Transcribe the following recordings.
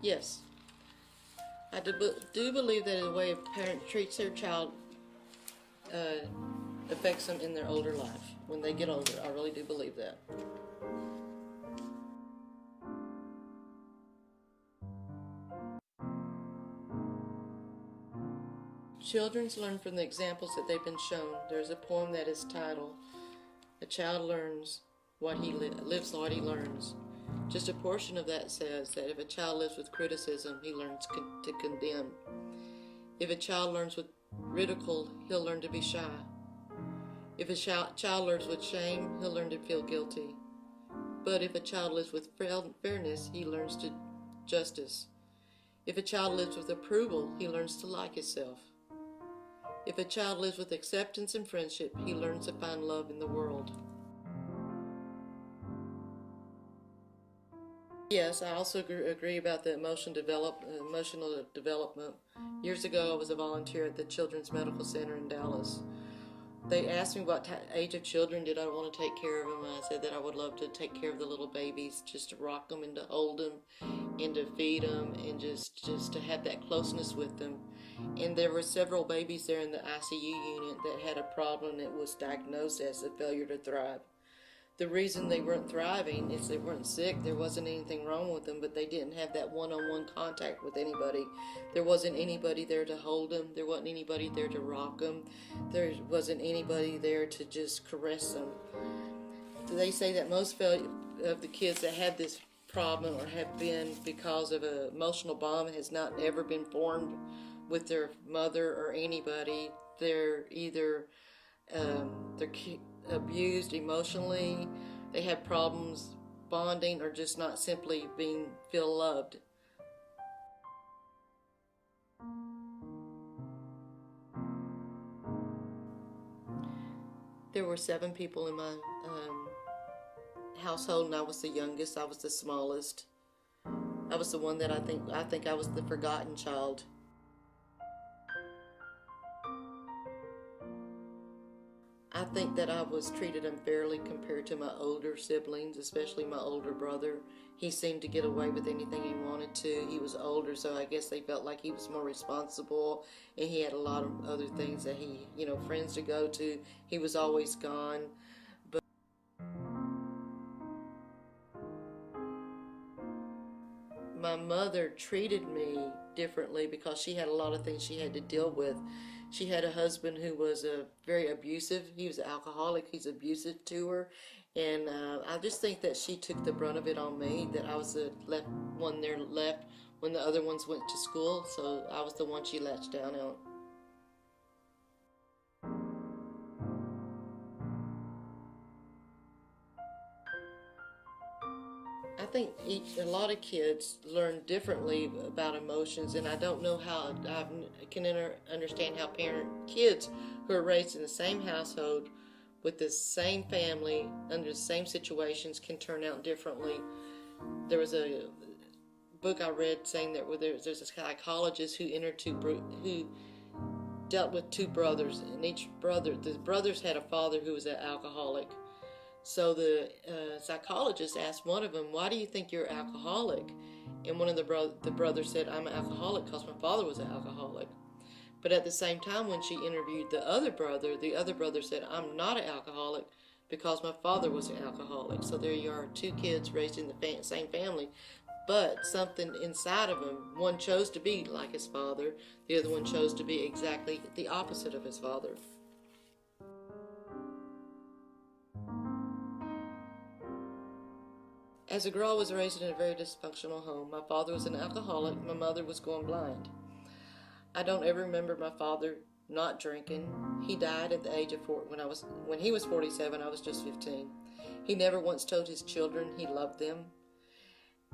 Yes, I do believe that the way a parent treats their child affects them in their older life. When they get older, I really do believe that. Children learn from the examples that they've been shown. There's a poem that is titled, "A Child Learns What He Lives What He Learns." Just a portion of that says that if a child lives with criticism, he learns to condemn. If a child learns with ridicule, he'll learn to be shy. If a child learns with shame, he'll learn to feel guilty. But if a child lives with fairness, he learns to justice. If a child lives with approval, he learns to like himself. If a child lives with acceptance and friendship, he learns to find love in the world. Yes, I also agree about the emotional development. Years ago, I was a volunteer at the Children's Medical Center in Dallas. They asked me what age of children did I want to take care of them, and I said that I would love to take care of the little babies, just to rock them and to hold them and to feed them and just to have that closeness with them. And there were several babies there in the ICU unit that had a problem that was diagnosed as a failure to thrive. The reason they weren't thriving is they weren't sick. There wasn't anything wrong with them, but they didn't have that one-on-one contact with anybody. There wasn't anybody there to hold them. There wasn't anybody there to rock them. There wasn't anybody there to just caress them. They say that most of the kids that have this problem or have been because of an emotional bond has not ever been formed with their mother or anybody. They're either they're abused emotionally, they have problems bonding, or just not simply feel loved. There were 7 people in my household, and I was the youngest. I was the smallest. I was the one that I think I was the forgotten child. I think that I was treated unfairly compared to my older siblings, especially my older brother. He seemed to get away with anything he wanted to. He was older, so I guess they felt like he was more responsible, and he had a lot of other things that he, friends to go to. He was always gone. But my mother treated me differently because she had a lot of things she had to deal with. She had a husband who was very abusive. He was an alcoholic. He's abusive to her. And I just think that she took the brunt of it on me, that I was the one there left when the other ones went to school. So I was the one she latched down on. I think a lot of kids learn differently about emotions, and I don't know how I can understand how kids who are raised in the same household with the same family under the same situations can turn out differently. There was a book I read saying that there's a psychologist who dealt with 2 brothers, and the brothers had a father who was an alcoholic. So the psychologist asked one of them, "Why do you think you're alcoholic?" And one of the brothers said, "I'm an alcoholic because my father was an alcoholic." But at the same time, when she interviewed the other brother said, "I'm not an alcoholic because my father was an alcoholic." So there you are, 2 kids raised in the same family, but something inside of them, one chose to be like his father, the other one chose to be exactly the opposite of his father. As a girl, I was raised in a very dysfunctional home. My father was an alcoholic. My mother was going blind. I don't ever remember my father not drinking. He died at the age of 4. When he was 47, I was just 15. He never once told his children he loved them.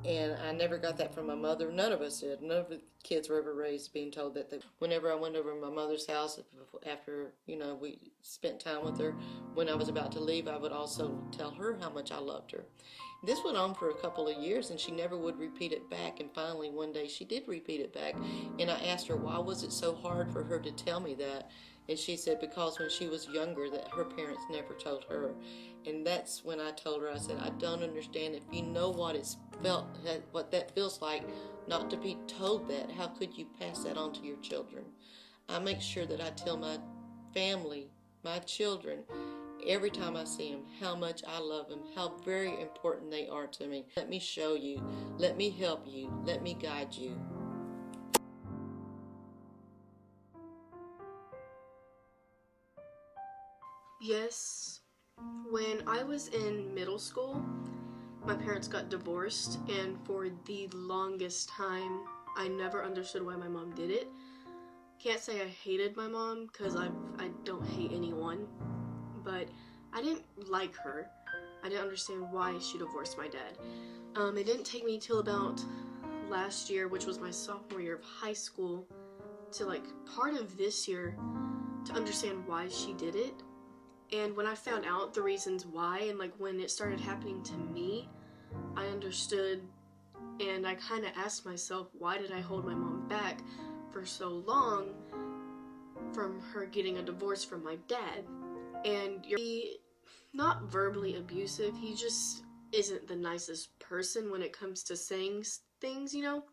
And I never got that from my mother. None of us did. None of the kids were ever raised being told that. Whenever I went over to my mother's house after, we spent time with her, when I was about to leave, I would also tell her how much I loved her. This went on for a couple of years, and she never would repeat it back. And finally, one day, she did repeat it back. And I asked her, why was it so hard for her to tell me that? And she said, because when she was younger, that her parents never told her. And that's when I told her, I said, I don't understand. If you know what what that feels like, not to be told that, how could you pass that on to your children? I make sure that I tell my family, my children, every time I see them, how much I love them, how very important they are to me. Let me show you, let me help you, let me guide you. Yes, when I was in middle school, my parents got divorced, and for the longest time, I never understood why my mom did it. Can't say I hated my mom, because I don't hate anyone, but I didn't like her. I didn't understand why she divorced my dad. It didn't take me till about last year, which was my sophomore year of high school, to like part of this year to understand why she did it. And when I found out the reasons why, and like when it started happening to me, I understood, and I kind of asked myself, why did I hold my mom back for so long from her getting a divorce from my dad? And he, not verbally abusive, he just isn't the nicest person when it comes to saying things, you know?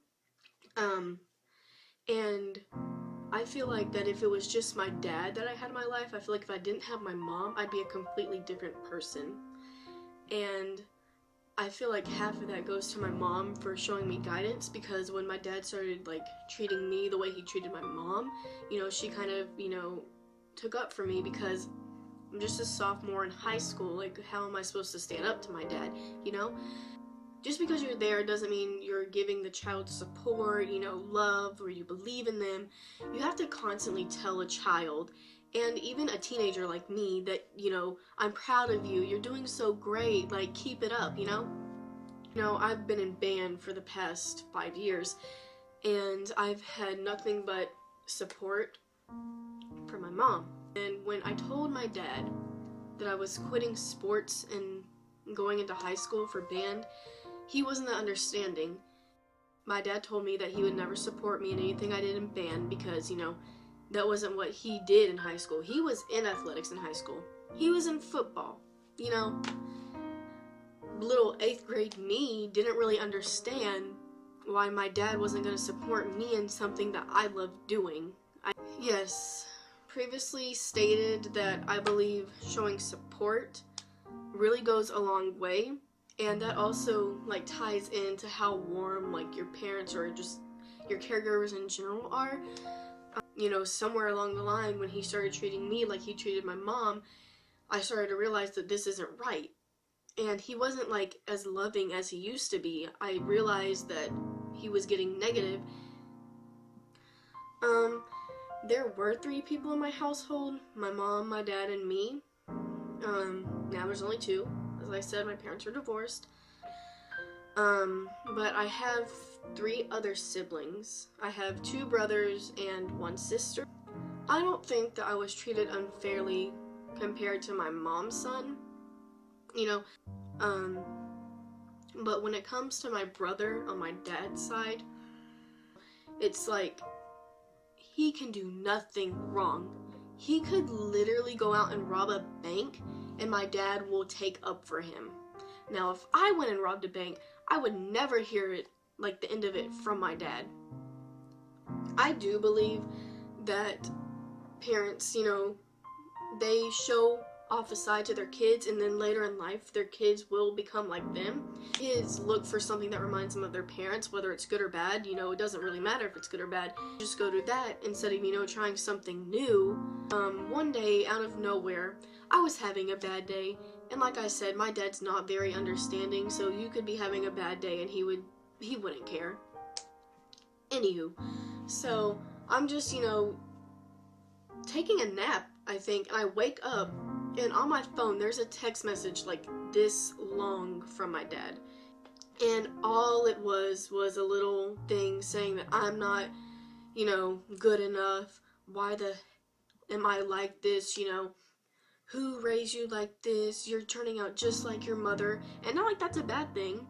And I feel like that if it was just my dad that I had in my life, I feel like if I didn't have my mom, I'd be a completely different person. And I feel like half of that goes to my mom for showing me guidance, because when my dad started like treating me the way he treated my mom, you know, she kind of, you know, took up for me, because I'm just a sophomore in high school. Like, how am I supposed to stand up to my dad, you know? Just because you're there doesn't mean you're giving the child support, you know, love, or you believe in them. You have to constantly tell a child, and even a teenager like me, that, you know, I'm proud of you, you're doing so great, like, keep it up, you know? You know, I've been in band for the past 5 years, and I've had nothing but support from my mom. And when I told my dad that I was quitting sports and going into high school for band, he wasn't that understanding. My dad told me that he would never support me in anything I did in band, because, you know, that wasn't what he did in high school. He was in athletics in high school. He was in football, you know. Little 8th grade me didn't really understand why my dad wasn't going to support me in something that I loved doing. Yes, previously stated that I believe showing support really goes a long way. And that also, like, ties into how warm, like, your parents or just your caregivers in general are. You know, somewhere along the line, when he started treating me like he treated my mom, I started to realize that this isn't right. And he wasn't, like, as loving as he used to be. I realized that he was getting negative. There were 3 people in my household: my mom, my dad, and me. Now there's only 2. As I said, my parents are divorced. But I have 3 other siblings. I have 2 brothers and 1 sister. I don't think that I was treated unfairly compared to my mom's son, you know. But when it comes to my brother on my dad's side, it's like, he can do nothing wrong. He could literally go out and rob a bank, and my dad will take up for him. Now, if I went and robbed a bank, I would never hear it, like, the end of it from my dad. I do believe that parents, you know, they show off a side to their kids, and then later in life, their kids will become like them. Kids look for something that reminds them of their parents, whether it's good or bad. You know, it doesn't really matter if it's good or bad. Just go to that instead of, you know, trying something new. One day, out of nowhere, I was having a bad day, and like I said, my dad's not very understanding, so you could be having a bad day and he wouldn't care. Anywho, so I'm just, you know, taking a nap, I think, and I wake up, and on my phone there's a text message like this long from my dad. And all it was a little thing saying that I'm not, you know, good enough. Why the am I like this, you know? who raised you like this? You're turning out just like your mother. And not like that's a bad thing.